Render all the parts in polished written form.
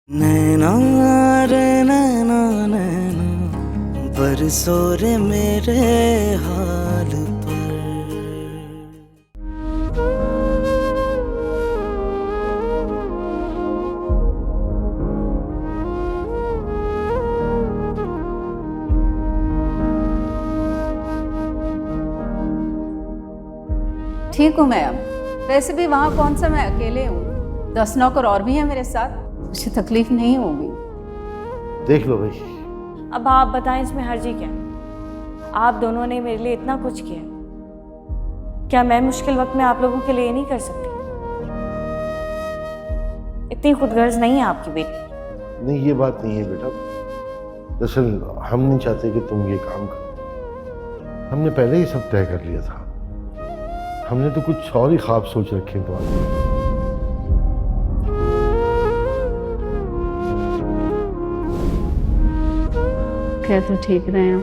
नैना रे नैना नैना बरसो रे मेरे हाल पर। ठीक हूँ मैं अब। वैसे भी वहाँ कौन सा मैं अकेले हूँ, 10 नौकर और भी हैं मेरे साथ, मुझे तकलीफ नहीं होगी। देख लो भाई। अब आप बताएं इसमें हर्जी क्या है? आप दोनों ने मेरे लिए इतना कुछ किया, क्या मैं मुश्किल वक्त में आप लोगों के लिए नहीं कर सकती? इतनी खुदगर्ज नहीं है आपकी बेटी। नहीं, ये बात नहीं है बेटा। दरअसल हम नहीं चाहते कि तुम ये काम करो। हमने पहले ही सब तय कर लिया था। हमने तो कुछ और ही ख्वाब सोच रखे हैं तुम्हारे लिए। खैर तो ठीक रहे हैं।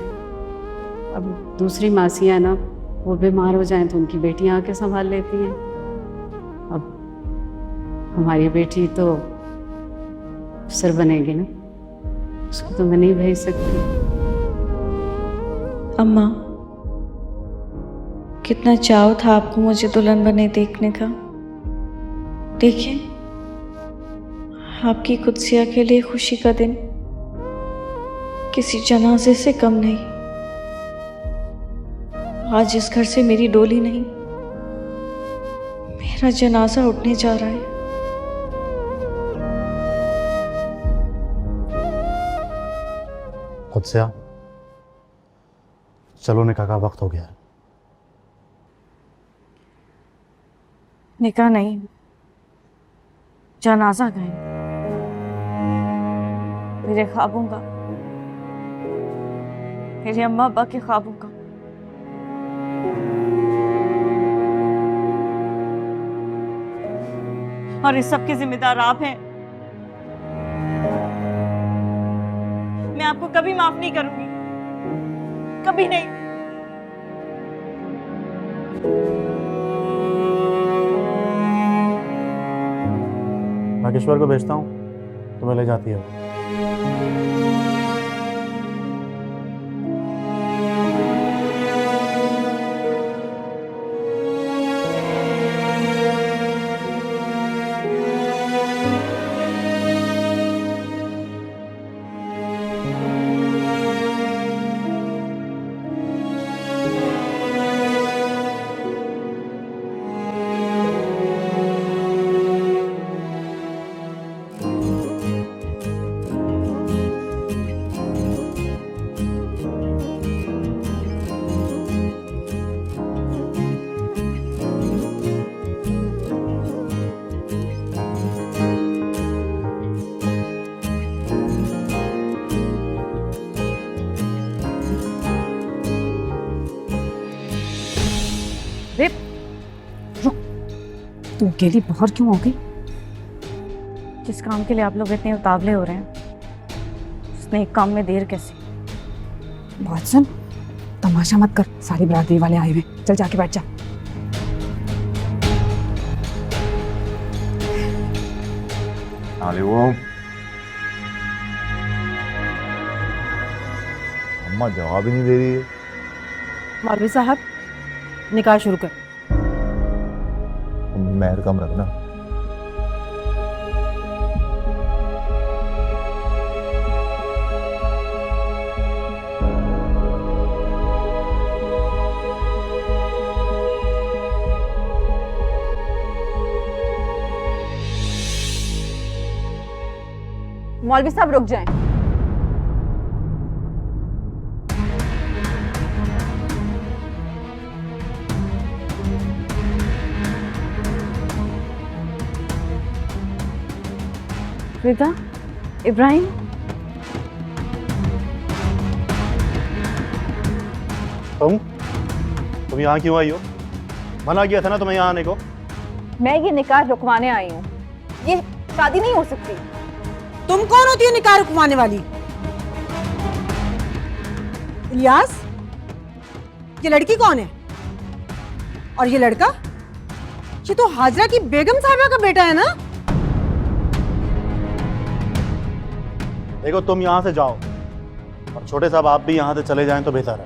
अब दूसरी मासियाँ ना, वो बीमार हो जाएं तो उनकी बेटियां आके संभाल लेती हैं। अब हमारी बेटी तो अफसर बनेगी ना, उसको तो मैं नहीं भेज सकती। अम्मा, कितना चाव था आपको मुझे दुल्हन बने देखने का। देखिए, आपकी कुदसिया के लिए खुशी का दिन किसी जनाजे से कम नहीं। आज इस घर से मेरी डोली नहीं, मेरा जनाजा उठने जा रहा है। कुदसिया, चलो निकाह का वक्त हो गया है। निकाह नहीं, जनाजा गए मेरे ख्वाबों का, मेरे अम्मा अब्बा के ख्वाबों का। और इस सब के जिम्मेदार आप हैं। मैं आपको कभी माफ नहीं करूंगी, कभी नहीं। नागेश्वर को भेजता हूँ, तुम्हें ले जाती है। तू अकेली बाहर क्यों हो गई? जिस काम के लिए आप लोग इतने उतावले हो रहे हैं, उसने एक काम में देर कैसे? बात सुन, तमाशा मत कर, सारी बरादरी वाले आए हुए। चल जाके बैठ जा। अम्मा जवाब ही नहीं दे रही है। मौलवी साहब, निकाह शुरू कर। मेहर कम रखना। मौलवी साहब रुक जाएं। रिदा, इब्राहिम, तुम यहाँ क्यों आई हो? मना किया था ना तुम्हें यहाँ आने को। मैं ये निकाह रुकवाने आई हूँ। ये शादी नहीं हो सकती। तुम कौन होती हो निकाह रुकवाने वाली? इलियास, ये लड़की कौन है? और ये लड़का? ये तो हाजरा की बेगम साहिबा का बेटा है ना? देखो तुम यहाँ से जाओ और छोटे साहब आप भी यहाँ से चले जाएं तो बेहतर है।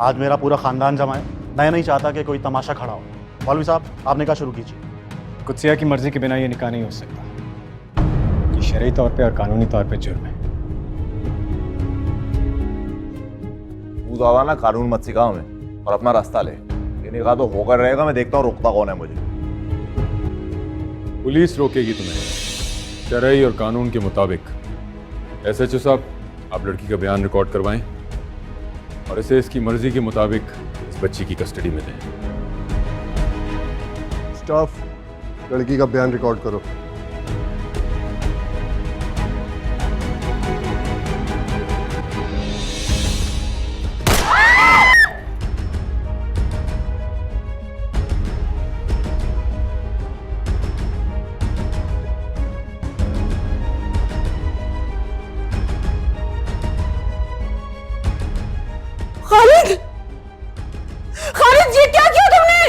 आज मेरा पूरा खानदान जमा है, मैं नहीं चाहता कि कोई तमाशा खड़ा हो। मौलवी साहब आप निकाह शुरू कीजिए। कुदसिया की मर्जी के बिना ये निकाह नहीं हो सकता। ये शरई तौर पे और कानूनी तौर पे जुर्म है। तू ज्यादा ना कानून मत सिखा हमें और अपना रास्ता ले। ये निकाह तो होकर रहेगा, मैं देखता हूँ रोकता कौन है मुझे। पुलिस रोकेगी तुम्हें शरई और कानून के मुताबिक। एसएचओ साहब आप लड़की का बयान रिकॉर्ड करवाएं और इसे इसकी मर्जी के मुताबिक इस बच्ची की कस्टडी में दें। स्टाफ, लड़की का बयान रिकॉर्ड करो। खालिद, खालिद ये क्या किया तुमने?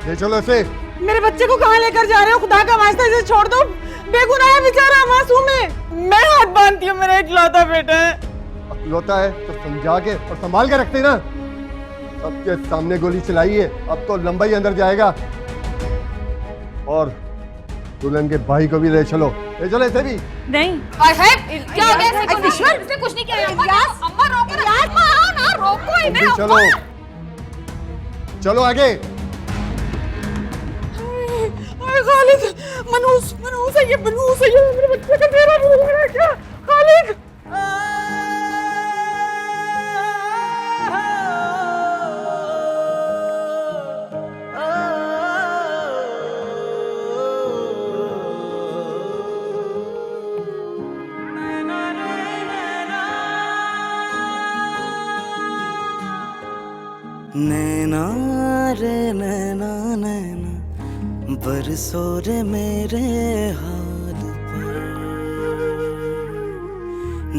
ले चलो इसे। मेरे बच्चे को कहाँ लेकर जा रहे हो? खुदा का वास्ता इसे छोड़ दो, बेगुनाह है बेचारा, मासूम है। मैं हाथ बांधती हूँ, मेरा इकलौता बेटा है। इकलौता है तो समझा के और संभाल के रखते ना। सबके सामने गोली चलाई है, अब तो लंबा ही अंदर जाएगा। और दुल्हन के भाई को भी ले चलो इसे भी। नहीं क्या हो गया? इसने कुछ नहीं किया। अम्मा रोको यार, अम्मा ना रोको इन्हें। चलो चलो आगे। खालिद, मनहूस है ये, मनहूस है ये। मेरे बच्चे का तेरा भूल गया क्या खालिद? नैना रे नैना नैना बरसो रे मेरे हाल पर।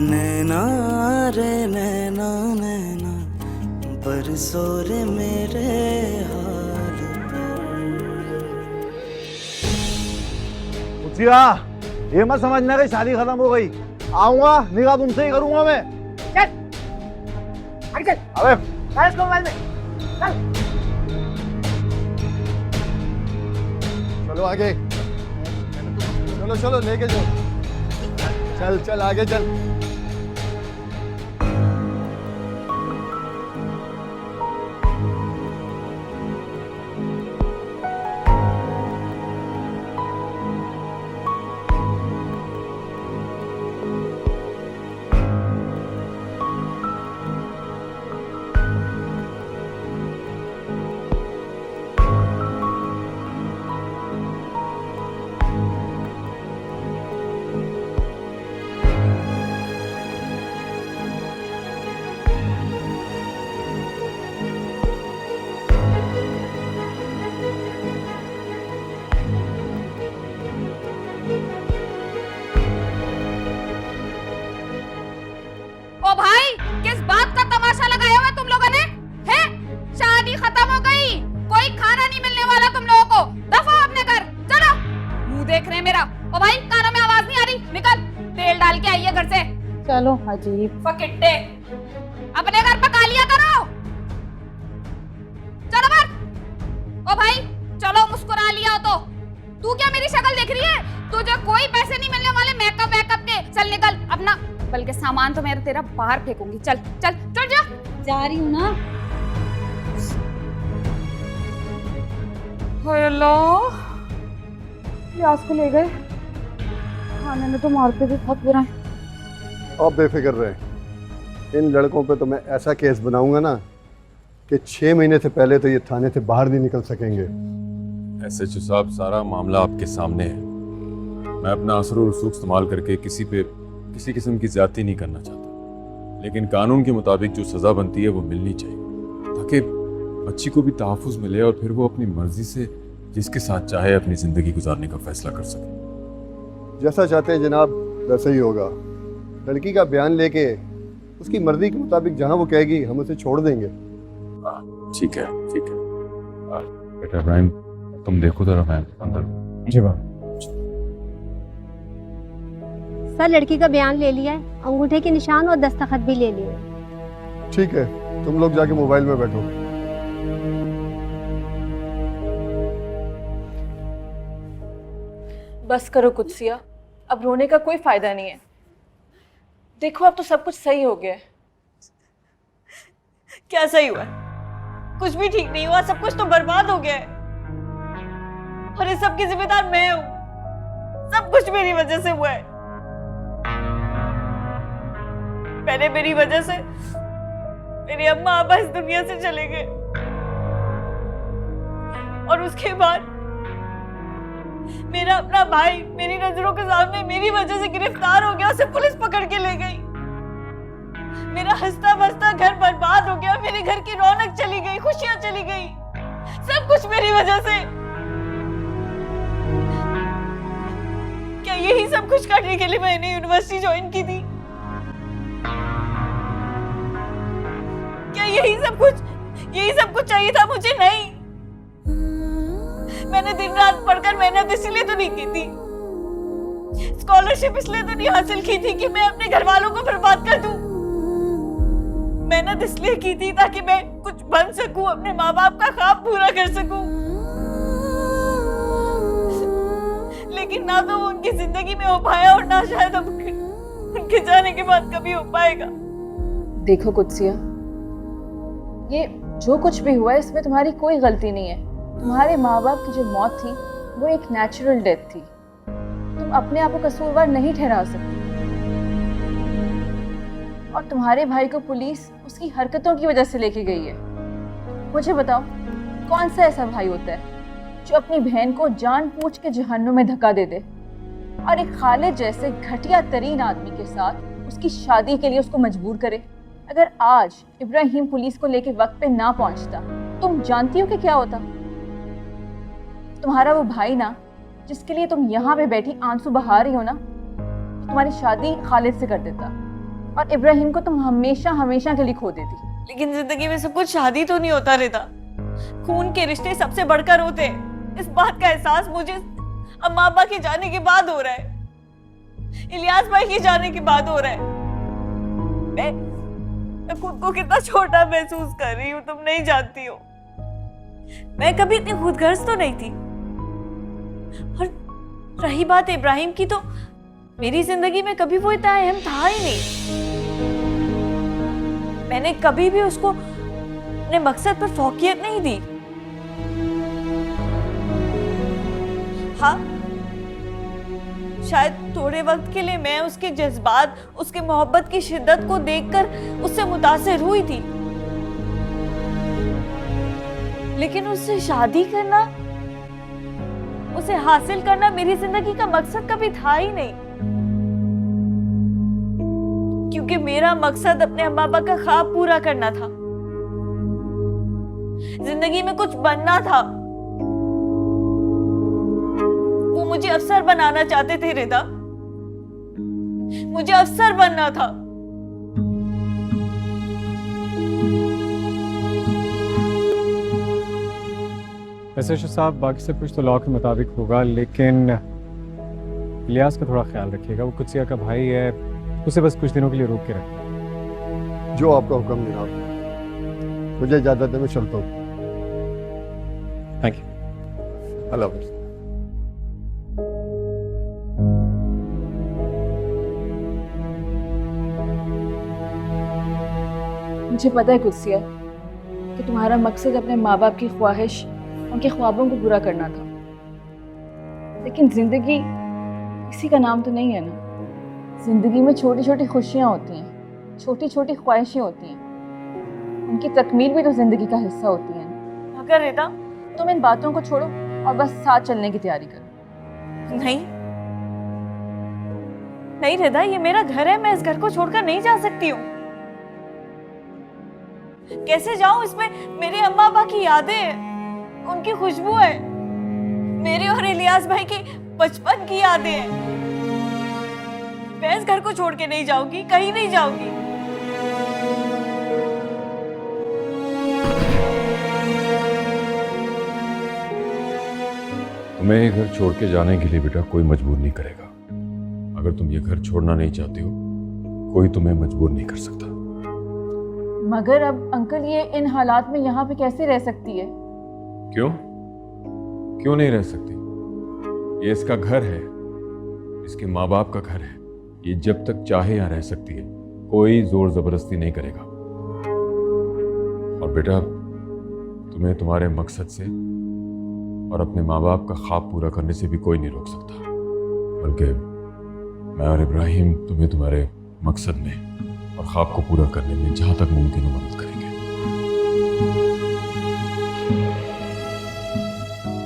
नैना रे नैना नैना बरसो रे मेरे हाल पर। कुदसिया, ये मत समझना कि शादी खत्म हो गई। आऊंगा निकाह तुमसे ही करूंगा मैं। चल अबे इसको मोबाइल में चलो आगे। चलो चलो लेके जाओ। चल चल आगे चल। ओ भाई, किस बात का तमाशा लगाया हुआ तुम लोगों ने? हैं? शादी खत्म हो गई, कोई खाना नहीं मिलने वाला तुम लोगों को। दफा अपने घर चलो। मुंह देख रहे हैं मेरा। ओ भाई, कानों में आवाज नहीं आ रही? निकल, तेल डाल के आइए घर से। चलो अजीब फकिट्टे, अपने घर पका लिया करो। चलो घर। ओ भाई चलो, मुस्कुरा लिया तो। तू क्या मेरी शक्ल देख रही है? तुझे कोई पैसे नहीं मिलने वाले मेकअप वेकअप के। चल निकल अपना, बल्कि सामान तो मेरा तेरा बाहर फेंकूंगी। चल चल चल जा रही हूँ ना। हेलो, यास को ले गए। खाने में तो मारते भी थक रहे हैं। आप बेफिक्र रहे, इन लड़कों पे तो मैं ऐसा केस बनाऊंगा ना कि 6 महीने से पहले तो ये थाने से बाहर नहीं निकल सकेंगे। एसएचओ साहब सारा मामला आपके सामने है। मैं अपना असर और रसूख इस्तेमाल करके किसी पे किसी किस्म की ज्यादती नहीं करना चाहता, लेकिन कानून के मुताबिक जो सजा बनती है वो मिलनी चाहिए, ताकि बच्ची को भी तहफ़्फ़ुज़ मिले और फिर वो अपनी मर्जी से जिसके साथ चाहे अपनी ज़िंदगी गुजारने का फैसला कर सके। जैसा चाहते हैं जनाब वैसा ही होगा। लड़की का बयान लेके उसकी मर्जी के मुताबिक जहां वो कहेगी हम उसे छोड़ देंगे। ठीक है ठीक है। बेटा इब्राहिम तुम देखो जरा, मैं अंदर। जी बाप। सर लड़की का बयान ले लिया है, अंगूठे के निशान और दस्तखत भी ले लिए। ठीक है, तुम लोग जाके मोबाइल में बैठो। बस करो कुत्सिया, अब रोने का कोई फायदा नहीं है। देखो अब तो सब कुछ सही हो गया है। क्या सही हुआ? कुछ भी ठीक नहीं हुआ, सब कुछ तो बर्बाद हो गया है। और इस सब की जिम्मेदार मैं हूं। सब कुछ मेरी वजह से हुआ है। पहले मेरी वजह से मेरी अम्मा आबा इस दुनिया से चले गए, और उसके बाद मेरा अपना भाई मेरी नजरों के सामने मेरी वजह से गिरफ्तार हो गया, उसे पुलिस पकड़ के ले गई। मेरा हंसता बसता घर बर्बाद हो गया, मेरे घर की रौनक चली गई, खुशियां चली गई, सब कुछ मेरी वजह से। क्या यही सब कुछ करने के लिए मैंने यूनिवर्सिटी ज्वाइन की थी? क्या यही सब कुछ चाहिए था मुझे? नहीं, मैंने दिन रात पढ़कर मेहनत इसलिए तो नहीं की थी, स्कॉलरशिप इसलिए तो नहीं हासिल की थी कि मैं अपने घर वालों को बर्बाद कर दूं। मेहनत इसलिए की थी ताकि मैं कुछ बन सकूं, अपने माँ बाप का ख्वाब पूरा कर सकूं। लेकिन ना तो वो उनकी जिंदगी में हो पाया, और ना शायद अब उनके जाने के बाद कभी हो पाएगा। देखो कुत्सिया, ये जो कुछ भी हुआ है इसमें तुम्हारी कोई गलती नहीं है। तुम्हारे माँ बाप की जो मौत थी वो एक नेचुरल डेथ थी। तुम अपने आप को कसूरवार नहीं ठहरा सकती। और तुम्हारे भाई को पुलिस उसकी हरकतों की वजह से लेके गई है। मुझे बताओ, कौन सा ऐसा भाई होता है जो अपनी बहन को जानबूझ के जहन्नुम में धक्का दे दे, और एक खालिद जैसे घटिया तरीन आदमी के साथ उसकी शादी के लिए उसको मजबूर करे? अगर आज इब्राहिम पुलिस को लेके वक्त पे ना पहुंचता, तुम जानती हो कि क्या होता? तुम्हारा वो भाई ना, जिसके लिए तुम यहाँ पे बैठी आंसू बहा रही हो ना, तुम्हारी शादी खालिद से कर देता, और इब्राहिम को तुम हमेशा हमेशा के लिए खो देती। लेकिन जिंदगी में सब कुछ शादी तो नहीं होता रहता। खून के रिश्ते सबसे बढ़कर होते हैं। इस बात का एहसास मुझे अम्मा अब्बा के जाने के बाद हो रहा है, इलियास भाई के जाने के बाद हो रहा है। मैं खुद को कितना छोटा महसूस कर रही हूँ, तुम नहीं जानती हो। मैं कभी इतनी खुदगर्ज तो नहीं थी। और रही बात इब्राहिम की, तो मेरी जिंदगी में कभी वो इतना अहम था ही नहीं। मैंने कभी भी उसको अपने मकसद पर फोकियत नहीं दी। हाँ, शायद थोड़े वक्त के लिए मैं उसके जज्बात, उसके मोहब्बत की शिद्दत को देखकर उससे मुतासिर हुई थी, लेकिन उससे शादी करना, उसे हासिल करना मेरी जिंदगी का मकसद कभी था ही नहीं। क्योंकि मेरा मकसद अपने अम्मा बाबा का ख्वाब पूरा करना था, जिंदगी में कुछ बनना था। वो मुझे अफसर बनाना चाहते थे रिदा, मुझे अफसर बनना था। वैसे साहब, बाकी सब कुछ तो लॉ के मुताबिक होगा, लेकिन इलियास का थोड़ा ख्याल रखिएगा। वो कुत्सिया का भाई है, उसे बस कुछ दिनों के लिए रोक के रखें। जो आपका हुक्म जनाब। मुझे इजाजत है, मैं चलता हूँ। Thank you. अल्लाह हाफ़िज़। मुझे पता है कुत्सिया कि तुम्हारा मकसद अपने माँ बाप की ख्वाहिश, उनके ख्वाबों को पूरा करना था, लेकिन जिंदगी किसी का नाम तो नहीं है ना। जिंदगी में छोटी छोटी खुशियाँ होती हैं, छोटी छोटी ख्वाहिशें होती हैं, उनकी तकमील भी तो जिंदगी का हिस्सा होती है। मगर रिदा, तुम इन बातों को छोड़ो और बस साथ चलने की तैयारी करो। नहीं नहीं रिदा, ये मेरा घर है, मैं इस घर को छोड़कर नहीं जा सकती हूँ। कैसे जाऊं? इसमें मेरे अम्मा अब्बा की यादें हैं, उनकी खुशबू है, मेरे और इलियास भाई की बचपन की यादें हैं। मैं इस घर को छोड़ के नहीं जाऊंगी, कहीं नहीं जाऊंगी। तुम्हें ये घर छोड़ के जाने के लिए बेटा कोई मजबूर नहीं करेगा। अगर तुम ये घर छोड़ना नहीं चाहती हो, कोई तुम्हें मजबूर नहीं कर सकता। मगर अब अंकल ये इन हालात में यहाँ पे कैसे रह सकती है? क्यों? क्यों नहीं रह सकती? ये इसका घर है, इसके माँ बाप का घर है। ये जब तक चाहे यहाँ रह सकती है, कोई जोर जबरदस्ती नहीं करेगा। और बेटा, तुम्हें तुम्हारे मकसद से और अपने माँ बाप का ख्वाब पूरा करने से भी कोई नहीं रोक सकता, बल्कि मैं और इब्राहिम तुम्हें तुम्हारे मकसद में और ख्वाब को पूरा करने में जहाँ तक मुमकिन हो मदद करेंगे।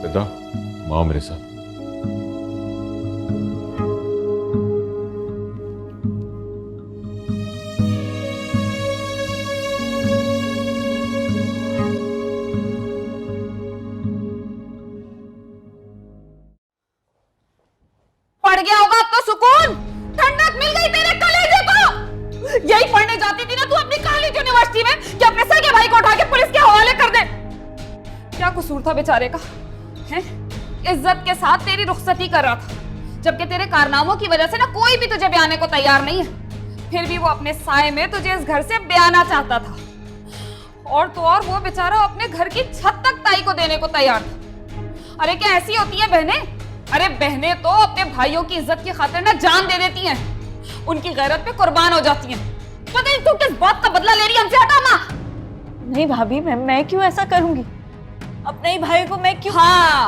बेटा, तुम आओ मेरे साथ। पड़ गया होगा अब तो सुकून, ठंडक मिल गई तेरे कलेजे को। यही पढ़ने जाती थी ना तू अपनी कॉलेज यूनिवर्सिटी में कि अपने सगे भाई को उठा के पुलिस के हवाले कर दे। क्या कसूर था बेचारे का, हैं? इज्जत के साथ तेरी रुखसती कर रहा था, जबकि तेरे कारनामों की वजह से ना कोई भी तुझे ब्याने को तैयार नहीं है। फिर भी वो अपने साए में तुझे इस घर से ब्याना चाहता था, और तो और वो बेचारा अपने घर की छत तक ताई को देने को तैयार था। अरे क्या ऐसी होती है बहनें? अरे बहनें तो अपने भाइयों की इज्जत की खातिर ना जान दे देती हैं, उनकी गैरत पे कुर्बान हो जाती हैं। पता नहीं तू किस बात का बदला ले रही है हमसे? हटा माँ। नहीं भाभी, मैं क्यों ऐसा करूंगी? अपने ही भाई को मैं क्यों? हाँ,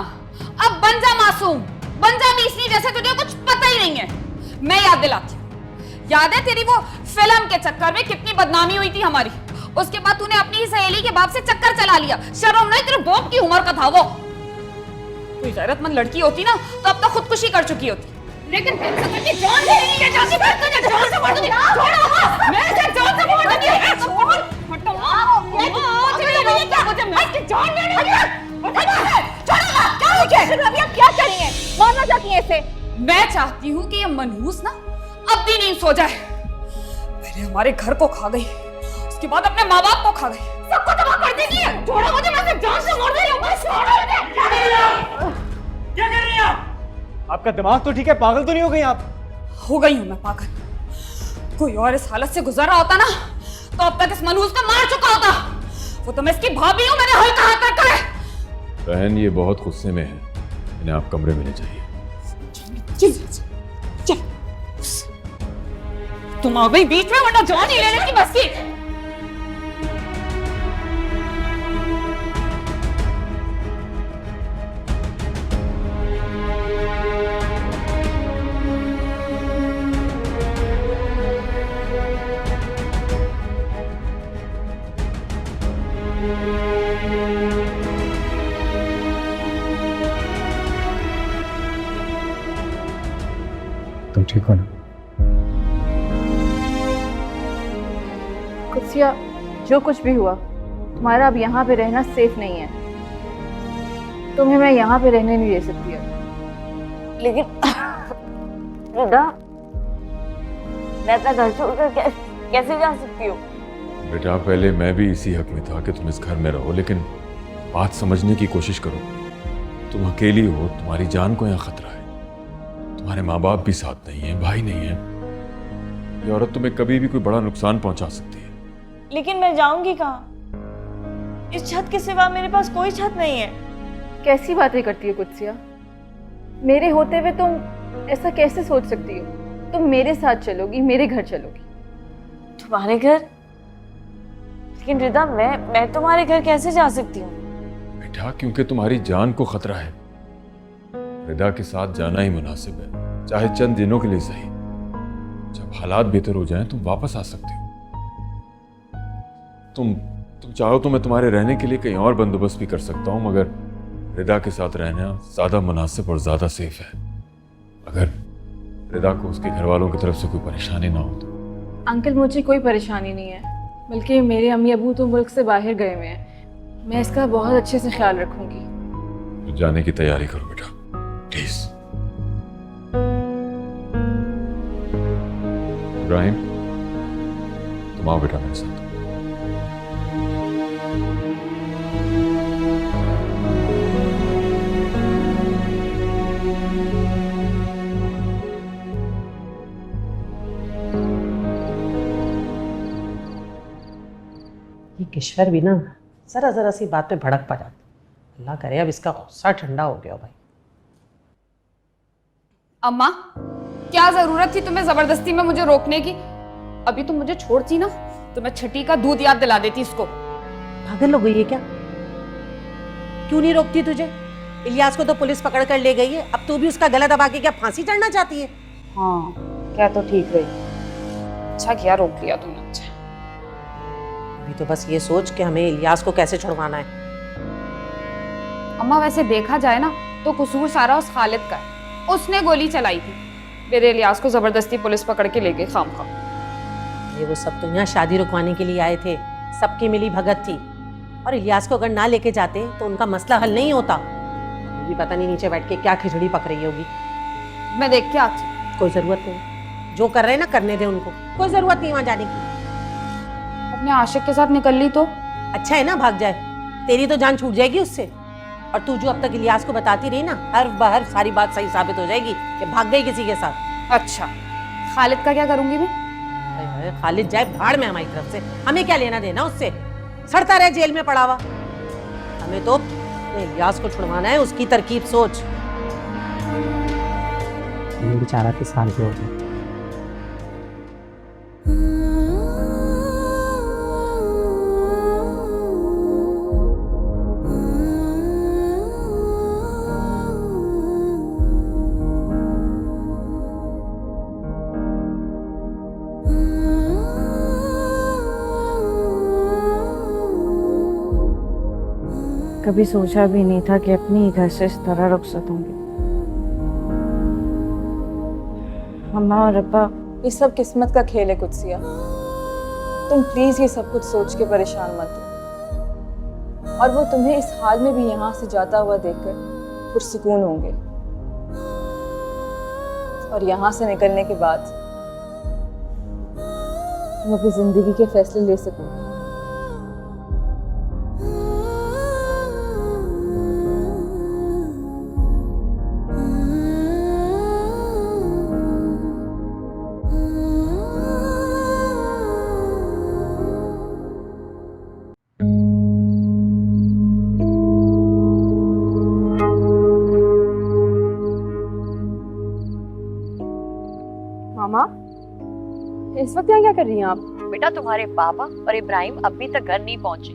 अब बन जा मासूम, बन जा मीसनी जैसे तुझे कुछ पता ही नहीं है। मैं याद दिलाती हूँ, याद है तेरी वो फिल्म के चक्कर में कितनी बदनामी हुई थी हमारी? उसके बाद तूने अपनी ही सहेली के बाप से चक्कर चला लिया। शर्म नहीं, तेरे बाप की उम्र का था वो। कोई गैरतमंद लड़की होती ना तो अब तक खुदकुशी कर चुकी होती, लेकिन जान दे रही है। जान से मार दूंगी, जान से मार दूंगी। छोड़ो, मैं इसे जान से मार दूंगी। छोड़, हटो। ये क्या मुझे मैं जान दे रही है? छोड़ो ना, क्या हो गया? अभी आप क्या करेंगे? मारना चाहती हैं इसे? मैं चाहती हूँ कि ये मनहूस ना अब भी नहीं सो जाए। पहले हमारे घर को खा गई, उसके बाद अपने माँ बाप को खा गई, सबको तबाह कर देगी है। छोड़ो मुझे, मैं इसे जान से मार दे रही हूँ। छोड़ो मुझे। क्या कर रही हैं आप? आपका दिमाग तो ठीक है, पागल तो नहीं हो गई आप? हो गई हूं मैं पागल। कोई और इस हालत से गुजर रहा होता ना तो अब तक इस मनहूस को मार चुका होता। वो तो मैं इसकी भाभी हूं, मैंने हल्का हाथ रखा है। बहन, ये बहुत गुस्से में है, इन्हें आप कमरे में ले जाइए। चल, तुम आ गई बीच में, वरना जान ही लेने की बस की। तुम ठीक हो ना? कुत्सिया, जो कुछ भी हुआ, तुम्हारा अब यहाँ पे रहना सेफ नहीं है। तुम्हें मैं यहाँ पे रहने नहीं दे सकती है। लेकिन रिदा, मैं अपना घर छोड़कर कैसे जा सकती हूँ? बेटा, पहले मैं भी इसी हक में था कि तुम इस घर में रहो, लेकिन बात समझने की कोशिश करो। तुम अकेली हो, तुम्हारी जान को यहाँ खतरा है, तुम्हारे माँ बाप भी साथ नहीं है, भाई नहीं है। ये औरत तुम्हें कभी भी कोई बड़ा नुकसान पहुंचा सकती है। लेकिन मैं जाऊंगी कहाँ? इस छत के सिवा मेरे पास कोई छत नहीं है। कैसी बातें करती हो कुत्सिया? मेरे होते हुए तुम ऐसा कैसे सोच सकती हो? तुम मेरे साथ चलोगी, मेरे घर चलोगी। तुम्हारे घर? लेकिन रिदा, मैं तुम्हारे घर कैसे जा सकती हूँ? बेटा, क्योंकि तुम्हारी जान को खतरा है। रिदा के साथ जाना ही मुनासिब है, चाहे चंद दिनों के लिए सही। जब हालात बेहतर हो जाएं, तुम वापस आ सकते हो। तुम चाहो तो मैं तुम्हारे रहने के लिए कहीं और बंदोबस्त भी कर सकता हूँ, मगर रिदा के साथ रहना ज्यादा मुनासिब और ज्यादा सेफ है। अगर रिदा को उसके घर वालों की तरफ से कोई परेशानी ना हो तो। अंकल, मुझे कोई परेशानी नहीं है, बल्कि मेरे अम्मी अबू तो मुल्क से बाहर गए हुए हैं। मैं इसका बहुत अच्छे से ख्याल रखूंगी। तो जाने की तैयारी करो बेटा, प्लीज। इब्राहिम, तुम आओ बेटा मेरे साथ। ईश्वर भी ना जरा जरा सी बात पे भड़क पा जाता। अल्लाह करे अब इसका गुस्सा ठंडा हो गया भाई। अम्मा, क्या जरूरत थी तुम्हें जबरदस्ती में मुझे रोकने की? अभी तुम मुझे छोड़ती ना तो मैं छठी का दूध याद दिला देती इसको। पागल हो गई है क्या? क्यों नहीं रोकती तुझे? इलियास को तो पुलिस पकड़ कर ले गई है, अब तू भी उसका गला दबा के क्या फांसी चढ़ना चाहती है? हाँ, क्या तो ठीक रही। अच्छा किया रोक लिया तुमने मुझे। अभी तो बस ये सोच कि हमें इलियास को कैसे छुड़वाना है। अम्मा वैसे देखा जाए ना तो कसूर सारा उस खालिद का है। उसने गोली चलाई थी, मेरे इलियास को जबरदस्ती पुलिस पकड़ के ले गई खामखा। ये वो सब तो यहाँ शादी रुकवाने के लिए आए थे, सबकी मिली भगत थी। और इलियास को अगर ना लेके जाते तो उनका मसला हल नहीं होता। भी पता नहीं नीचे बैठ के क्या खिचड़ी पक रही होगी। मैं देख के आती। कोई जरूरत नहीं, जो कर रहे हैं ना करने दे उनको, कोई जरूरत नहीं वहां जाने की। अपने आशिक के साथ निकल ली तो अच्छा है ना, भाग जाए, तेरी तो जान छूट जाएगी उससे। और तू जो अब तक इलियास को बताती रही ना, हर बार सारी बात सही साबित हो जाएगी कि भाग गई किसी के साथ। अच्छा, खालिद का क्या करूंगी मैं? खालिद जाए भाड़ में हमारी तरफ से, हमें क्या लेना देना उससे? सड़ता रहे जेल में पड़ा हुआ। हमें तो इलियास को छुड़वाना है, उसकी तरकीब सोच। बेचारा किस हाल पे हो गया। कभी सोचा भी नहीं था कि अपनी ही घर से इस तरह रुखसत होंगे। अम्मा और अब्बा, ये सब किस्मत का खेल है कुदसिया। तुम प्लीज ये सब कुछ सोच के परेशान मत हो। और वो तुम्हें इस हाल में भी यहाँ से जाता हुआ देखकर पुरसुकून होंगे। और यहाँ से निकलने के बाद तुम अपनी जिंदगी के फैसले ले सकोगे। मामा, इस वक्त यहाँ क्या कर रही हैं आप? बेटा तुम्हारे पापा और इब्राहिम अभी तक घर नहीं पहुंचे।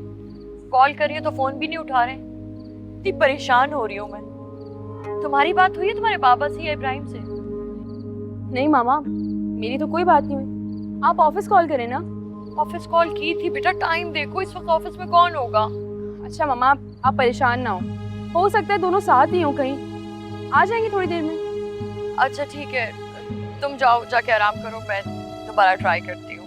कॉल कर रही हो तो फोन भी नहीं उठा रहे। इतनी परेशान हो रही हूँ मैं। तुम्हारी बात हुई है तुम्हारे पापा से या इब्राहिम से? नहीं मामा, मेरी तो कोई बात नहीं हुई। आप ऑफिस कॉल करें ना। ऑफिस कॉल की थी बेटा, टाइम देखो, इस वक्त ऑफिस में कौन होगा। अच्छा मामा, आप परेशान ना हो सकता है दोनों साथ ही हो, कहीं आ जाएंगे थोड़ी देर में। अच्छा ठीक है, तुम जाओ, जाके आराम करो, मैं दोबारा ट्राई करती हूँ।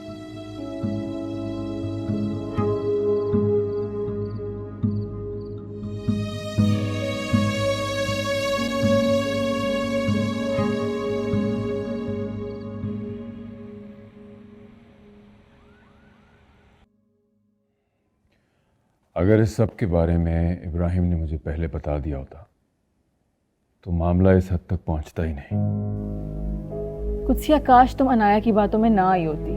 अगर इस सब के बारे में इब्राहिम ने मुझे पहले बता दिया होता तो मामला इस हद तक पहुंचता ही नहीं। कुदसिया, काश तुम अनाया की बातों में ना आई होती।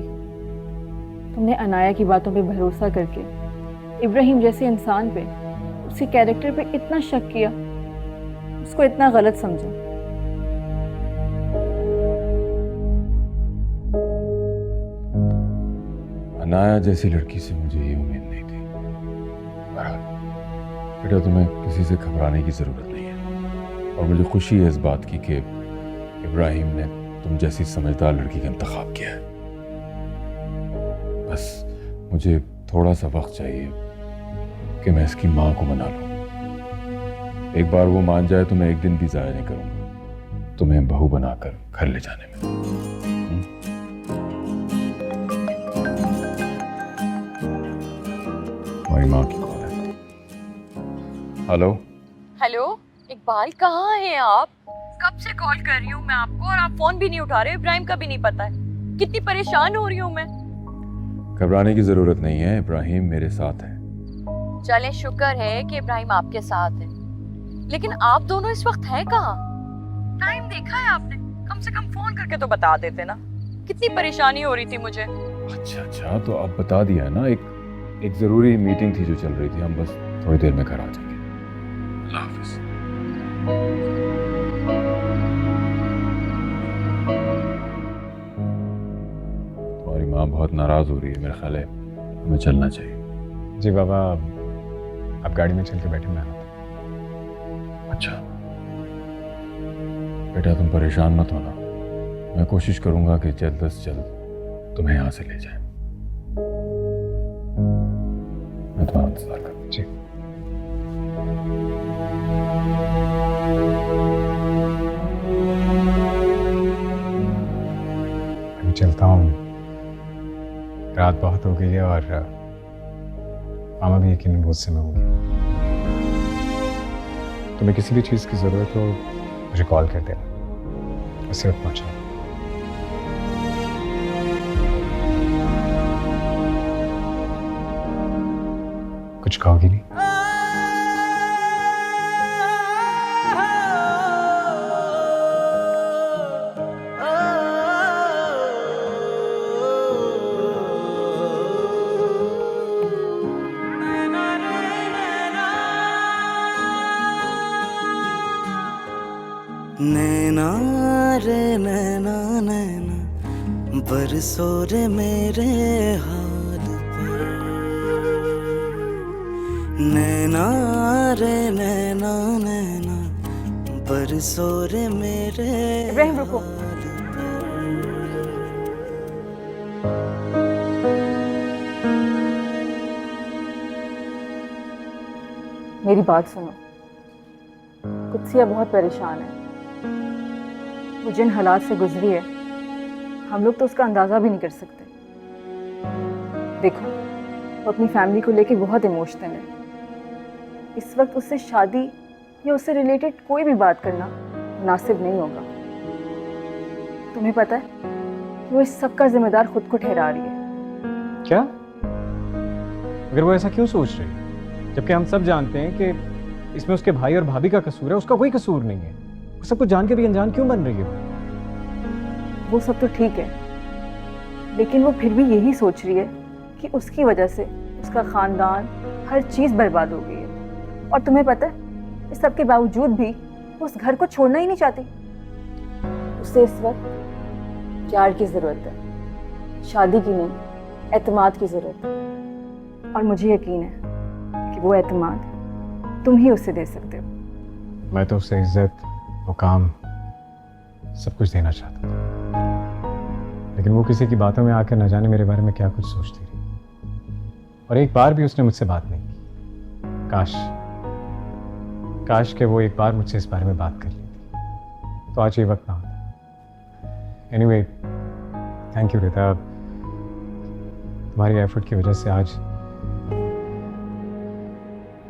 तुमने अनाया की बातों पे भरोसा करके इब्राहिम जैसे इंसान पे, उसके कैरेक्टर पे इतना शक किया, उसको इतना गलत समझा। अनाया जैसी लड़की से मुझे ये उम्मीद नहीं थी। बहरहाल बेटा, तुम्हें किसी से घबराने की ज़रूरत नहीं है। और मुझे खुशी है इस बात की कि इब्राहिम ने तुम जैसी समझदार लड़की का इंतखाब किया है। बस मुझे थोड़ा सा वक्त चाहिए कि मैं इसकी माँ को मना लूँ। एक बार वो मान जाए तो मैं एक दिन भी ज़ाया नहीं करूँगा तुम्हें बहू बनाकर घर ले जाने में। हमारी माँ की कॉल है। हेलो हेलो, इकबाल कहाँ हैं आप? कब से कॉल कर रही हूँ मैं आपको और आप फोन भी नहीं उठा रहे। इब्राहिम का भी नहीं पता है। कितनी परेशान हो रही हूँ मैं। घबराने की जरूरत नहीं है, इब्राहिम मेरे साथ है। चलें, शुक्र है कि इब्राहिम आपके साथ है, लेकिन आप दोनों इस वक्त हैं कहाँ? टाइम देखा है आपने? कम से कम फोन करके तो बता देते ना। कितनी परेशानी हो रही थी मुझे। अच्छा, तो अब बता दिया ना। एक एक ज़रूरी मीटिंग थी जो चल रही थी, हम बस थोड़ी देर में घर आ जाएंगे। अल्लाह हाफिज़। तुम्हारी माँ बहुत नाराज़ हो रही है, मेरा ख्याल है हमें चलना चाहिए। जी बाबा, आप गाड़ी में चल के बैठे, मैं आता हूँ। अच्छा बेटा, तुम परेशान मत होना, मैं कोशिश करूंगा कि जल्द से जल्द तुम्हें यहाँ से ले जाए। मैं तुम्हारा इंतजार करूँ। जी। अभी चलता हूँ, रात बहुत हो गई है और मामा भी यकीनन बहुत समय होगी। तुम्हें किसी भी चीज़ की ज़रूरत हो मुझे कॉल कर देना, उसी वक्त पहुँचना। कुछ कहोगी नहीं? नैना रे नैना नैना बरसो रे मेरे हाल पर। नैना रे नैना नैना बरसो रे मेरे इब्राहिम रुको। मेरी बात सुनो, कुत्सिया बहुत परेशान है। वो जिन हालात से गुजरी है हम लोग तो उसका अंदाज़ा भी नहीं कर सकते। देखो, वो अपनी फैमिली को लेके बहुत इमोशनल है। इस वक्त उससे शादी या उससे रिलेटेड कोई भी बात करना मुनासिब नहीं होगा। तुम्हें पता है कि वो इस सब का जिम्मेदार खुद को ठहरा रही है। क्या? अगर वो ऐसा क्यों सोच रही है, जबकि हम सब जानते हैं कि इसमें उसके भाई और भाभी का कसूर है, उसका कोई कसूर नहीं है। वो सब कुछ जान के भी अनजान क्यों बन रही है? वो सब तो ठीक है, लेकिन वो फिर भी यही सोच रही है कि उसकी वजह से उसका खानदान, हर चीज़ बर्बाद हो गई है। और तुम्हें पता है, इस सब के बावजूद भी वो उस घर को छोड़ना ही नहीं चाहती। उसे इस वक्त प्यार की ज़रूरत है, शादी की नहीं, एतमाद की ज़रूरत है। और मुझे यकीन है कि वो एतमाद तुम ही उसे दे सकते हो। मैं तो उसे इज्जत, मुकाम, सब कुछ देना चाहता था, लेकिन वो किसी की बातों में आकर न जाने मेरे बारे में क्या कुछ सोचती रही। और एक बार भी उसने मुझसे बात नहीं की। काश कि वो एक बार मुझसे इस बारे में बात कर लेती, तो आज ये वक्त ना होता। एनीवे, थैंक यू रिता, तुम्हारी एफर्ट की वजह से आज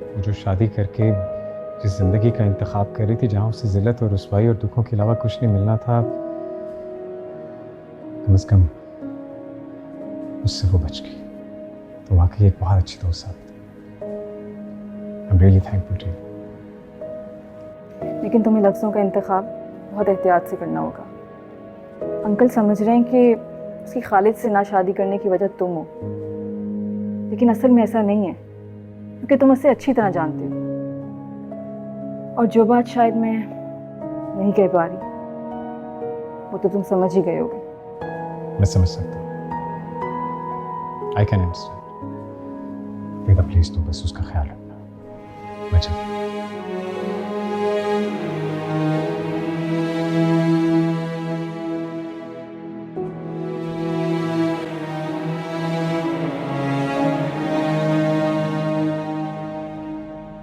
वो जो शादी करके जिस जिंदगी का इंतखाब कर रही थी, जहाँ उसे जिल्लत और रुसवाई और दुखों के अलावा कुछ नहीं मिलना था, कम से कम उससे वो बच गई। तो वाकई एक बहुत अच्छी दोस्त साबित हुई। I am really thankful to you. लेकिन तुम्हें लफ्ज़ों का इंतखाब बहुत एहतियात से करना होगा। अंकल समझ रहे हैं कि उसकी खालिद से ना शादी करने की वजह तुम हो, लेकिन असल में ऐसा नहीं है, क्योंकि तुम उससे अच्छी तरह जानते हो। और जो बात शायद मैं नहीं कह पा रही, वो तो तुम समझ ही गए होगे। मैं समझ सकता हूँ, आई कैन अंडरस्टैंड। बेटा प्लीज तो बस उसका ख्याल रखना। मैं चलता हूँ।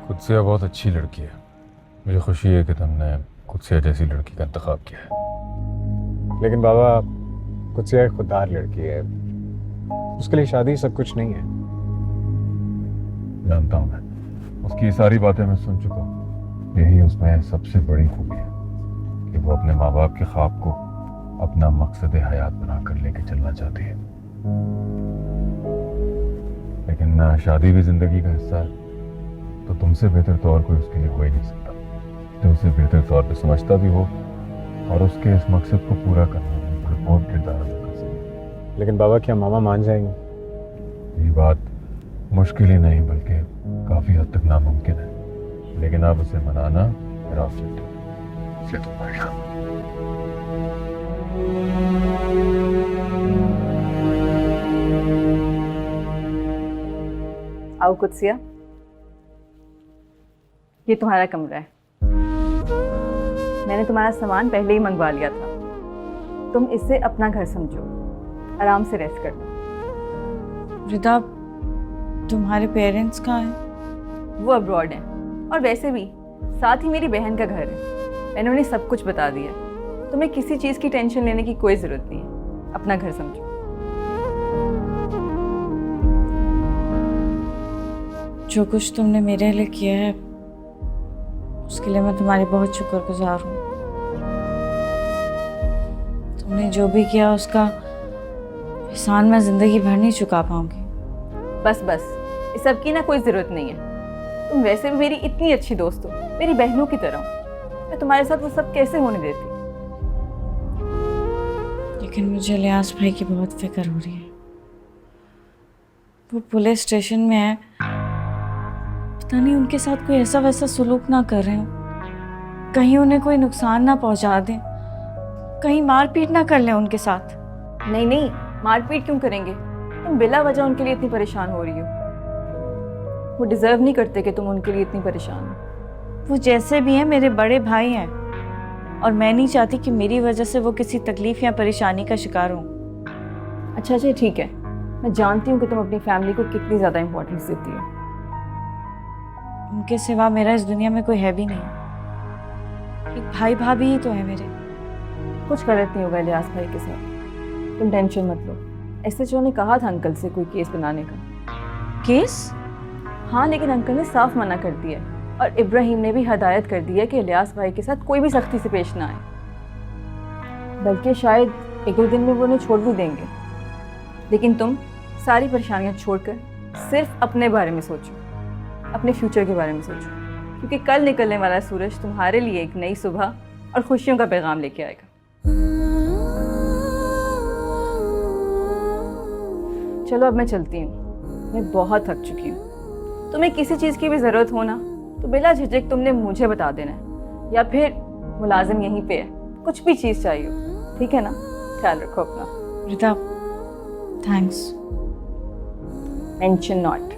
कुत्सिया बहुत अच्छी लड़की है, मुझे खुशी है कि तुमने कुत्सिया जैसी लड़की का इंतखाब किया है। लेकिन बाबा, कुत्सिया एक खुददार लड़की है, उसके लिए शादी सब कुछ नहीं है। जानता हूँ मैं, उसकी सारी बातें मैं सुन चुका हूँ। यही उसमें सबसे बड़ी खूबी है कि वो अपने माँ बाप के ख्वाब को अपना मकसद हयात बनाकर लेके चलना चाहती है। लेकिन शादी भी जिंदगी का हिस्सा है, तो तुमसे बेहतर तो और कोई उसके लिए हो ही नहीं सकता, जो उसे बेहतर तौर पे समझता भी हो और उसके इस मकसद को पूरा करने में भरपूर किरदार अदा कर सके। लेकिन बाबा, क्या मामा मान जाएंगे? ये बात मुश्किल ही नहीं बल्कि काफी हद तक नामुमकिन है, लेकिन अब उसे मनाना मेरा ऑब्जेक्टिव है। आओ कुत्सिया, ये तुम्हारा कमरा है। मैंने तुम्हारा सामान पहले ही मंगवा लिया था। तुम इसे अपना घर समझो, आराम से रेस्ट कर लो। रिदा, तुम्हारे पेरेंट्स कहाँ हैं? वो अब्रॉड हैं, और वैसे भी साथ ही मेरी बहन का घर है। मैंने उन्हें सब कुछ बता दिया। तुम्हें किसी चीज़ की टेंशन लेने की कोई ज़रूरत नहीं है। अपना घर समझो। जो कुछ तुमने मेरे लिए किया है उसके लिए मैं तुम्हारी बहुत शुक्रगुजार हूँ। तुमने जो भी किया उसका एहसान मैं जिंदगी भर नहीं चुका पाऊंगी। बस बस, इस सब की ना कोई ज़रूरत नहीं है। तुम वैसे भी मेरी इतनी अच्छी दोस्त हो, मेरी बहनों की तरह हो। मैं तुम्हारे साथ वो सब कैसे होने देती? लेकिन मुझे इलियास भाई की बहुत फिक्र हो रही है। वो पुलिस स्टेशन में है, पता नहीं उनके साथ कोई ऐसा वैसा सुलूक ना कर रहे हो, कहीं उन्हें कोई नुकसान ना पहुंचा दें, कहीं मारपीट ना कर लें उनके साथ। नहीं नहीं, मारपीट क्यों करेंगे? तुम बिला वजह उनके लिए इतनी परेशान हो रही हो। वो डिजर्व नहीं करते कि तुम उनके लिए इतनी परेशान हो। वो जैसे भी हैं मेरे बड़े भाई हैं, और मैं नहीं चाहती कि मेरी वजह से वो किसी तकलीफ या परेशानी का शिकार हो। अच्छा अच्छा, ठीक है। मैं जानती हूँ कि तुम अपनी फैमिली को कितनी ज़्यादा इम्पोर्टेंस देती हो। उनके सिवा मेरा इस दुनिया में कोई है भी नहीं। एक भाई भाभी ही तो है मेरे। कुछ गलत नहीं होगा इलियास भाई के साथ, तुम टेंशन मत लो। एसएचओ ने कहा था अंकल से कोई केस बनाने का। केस? हाँ, लेकिन अंकल ने साफ मना कर दिया, और इब्राहिम ने भी हदायत कर दी है कि इलियास भाई के साथ कोई भी सख्ती से पेश ना आए। बल्कि शायद एक दो दिन में वो उन्हें छोड़ भी देंगे। लेकिन तुम सारी परेशानियां छोड़कर सिर्फ अपने बारे में सोचो, अपने फ्यूचर के बारे में सोचो, क्योंकि कल निकलने वाला सूरज तुम्हारे लिए एक नई सुबह और खुशियों का पैगाम लेके आएगा। चलो अब मैं चलती हूँ, मैं बहुत थक चुकी हूँ। तुम्हें किसी चीज़ की भी ज़रूरत हो ना तो बिला झिझक तुमने मुझे बता देना है, या फिर मुलाजिम यहीं पे है, कुछ भी चीज़ चाहिए हो, ठीक है ना? ख्याल रखो अपना। Rida, thanks. Mention not.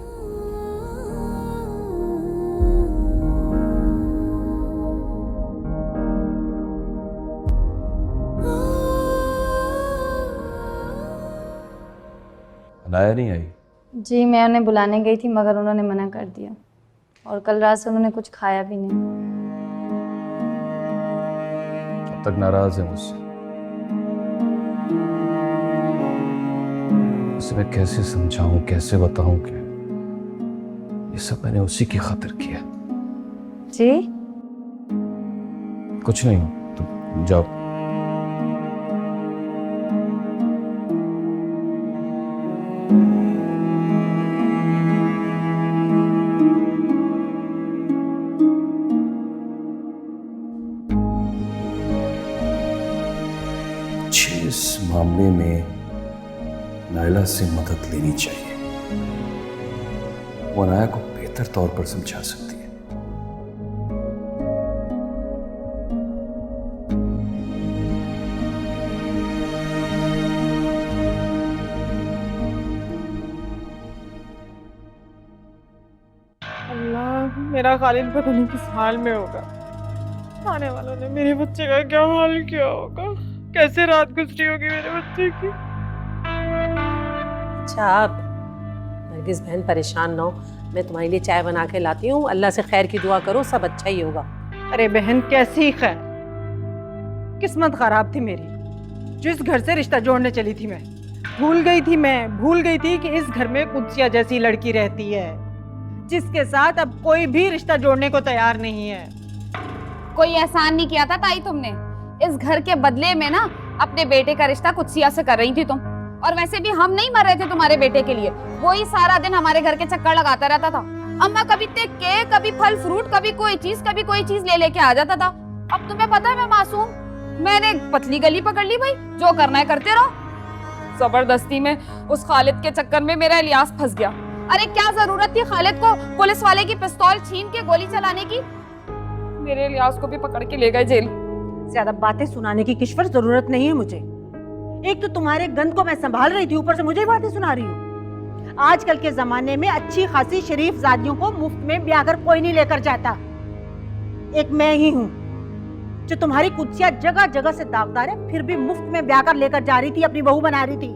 Anaya नहीं आई? जी, मैं उन्हें बुलाने गई थी मगर उन्होंने मना कर दिया, और कल रात से उन्होंने कुछ खाया भी नहीं। अब तक नाराज है मुझसे। उसे मैं कैसे समझाऊं, कैसे बताऊं कि ये सब मैंने उसी की खातिर किया। जी? कुछ नहीं, तुम जाओ। इस मामले में नायला से मदद लेनी चाहिए, वो अनाया को बेहतर तौर पर समझा सकती है। अल्लाह, मेरा खालिद पता नहीं किस हाल में होगा। आने वालों ने मेरे बच्चे का क्या हाल किया होगा, कैसे रात गुजरी होगी मेरे बच्चे की। अच्छा, आप नरगिस बहन परेशान ना हो, मैं तुम्हारे लिए चाय बना के लाती हूँ। अल्लाह से खैर की दुआ करो, सब अच्छा ही होगा। अरे बहन, कैसी खैर, किस्मत खराब थी मेरी। जिस घर से रिश्ता जोड़ने चली थी मैं भूल गई थी कि इस घर में कुत्सिया जैसी लड़की रहती है, जिसके साथ अब कोई भी रिश्ता जोड़ने को तैयार नहीं है। कोई एहसान नहीं किया था ताई तुमने। इस घर के बदले में ना अपने बेटे का रिश्ता कुत्सिया से कर रही थी तुम। और वैसे भी हम नहीं मर रहे थे तुम्हारे बेटे के लिए, वो ही सारा दिन हमारे घर के चक्कर लगाता रहता था। अम्मा कभी केक, कभी फल फ्रूट, कभी कोई चीज ले लेके आ जाता था। अब तुम्हें पता है मैं मासूम, मैंने पतली गली पकड़ ली भाई, जो करना है करते रहो। जबरदस्ती में उस खालिद के चक्कर में मेरा इलियास फंस गया। अरे क्या जरूरत थी खालिद को पुलिस वाले की पिस्तौल छीन के गोली चलाने की? मेरे इलियास को भी पकड़ के ले गए जेल। ज्यादा बातें सुनाने की किश्वर जरूरत नहीं है मुझे। एक तो तुम्हारे गंद को मैं संभाल रही थी, ऊपर से मुझे ही बातें सुना रही हूँ। आजकल के जमाने में अच्छी खासी शरीफ जादियों को मुफ्त में ब्याह कर कोई नहीं लेकर जाता। एक मैं ही हूँ जो तुम्हारी कुर्सियां जगह जगह से दागदार है, फिर भी मुफ्त में ब्याह कर लेकर जा रही थी, अपनी बहू बना रही थी।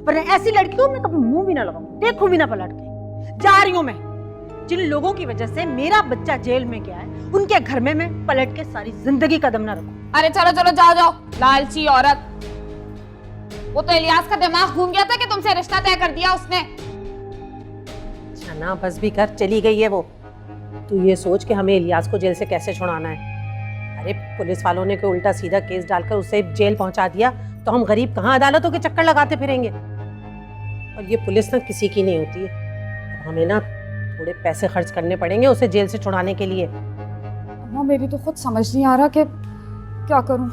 पर ऐसी लड़की को मैं कभी मुंह भी ना लगाऊं, देखूं भी ना पलट के। जा रही हूं मैं। जिन लोगों की वजह से मेरा बच्चा जेल में गया है, उनके घर में मैं पलट के सारी जिंदगी कदम ना रखूं। अरे चलो चलो जाओ जाओ, लालची औरत। वो तो इलियास का दिमाग घूम गया था कि तुमसे रिश्ता तय कर दिया उसने। ना बस भी कर, चली गई है वो। तू ये सोच कि हमें इलियास को जेल से कैसे छुड़ाना है। अरे पुलिस वालों ने कोई उल्टा सीधा केस डालकर उसे जेल पहुंचा दिया तो हम गरीब कहाँ अदालतों के चक्कर लगाते फिरेंगे। और ये पुलिस ना किसी की नहीं होती है। अब हमें ना थोड़े पैसे खर्च करने पड़ेंगे उसे जेल से छुड़ाने के लिए। अम्मा मेरी तो खुद समझ नहीं आ रहा कि क्या करूं।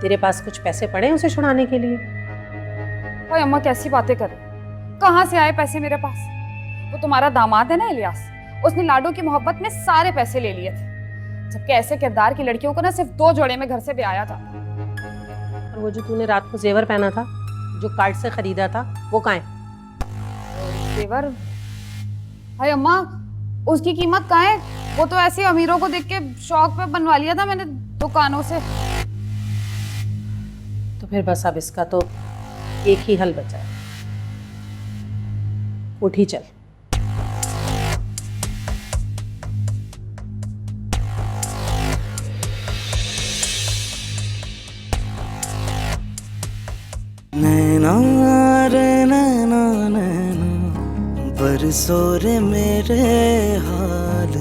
तेरे पास कुछ पैसे पड़े हैं उसे छुड़ाने के लिए? भाई अम्मा कैसी बातें कर रही, कहाँ से आए पैसे मेरे पास? वो तुम्हारा दामाद है ना इलियास, उसने लाडो की मोहब्बत में सारे पैसे ले लिए थे, जबकि ऐसे किरदार की लड़कियों को ना सिर्फ 2 जोड़े में घर से ब्याया था। और वो जो तूने रात को जेवर पहना था, जो कार्ड से खरीदा था, वो कहाँ है? जेवर? भाई अम्मा उसकी कीमत कहाँ है? वो तो ऐसे अमीरों को देख के शौक पे बनवा लिया था मैंने दुकानों से। तो फिर बस अब इसका तो एक ही हल बचा है, उठ ही चल। नैना रे नैना नैना बरसो रे मेरे हाल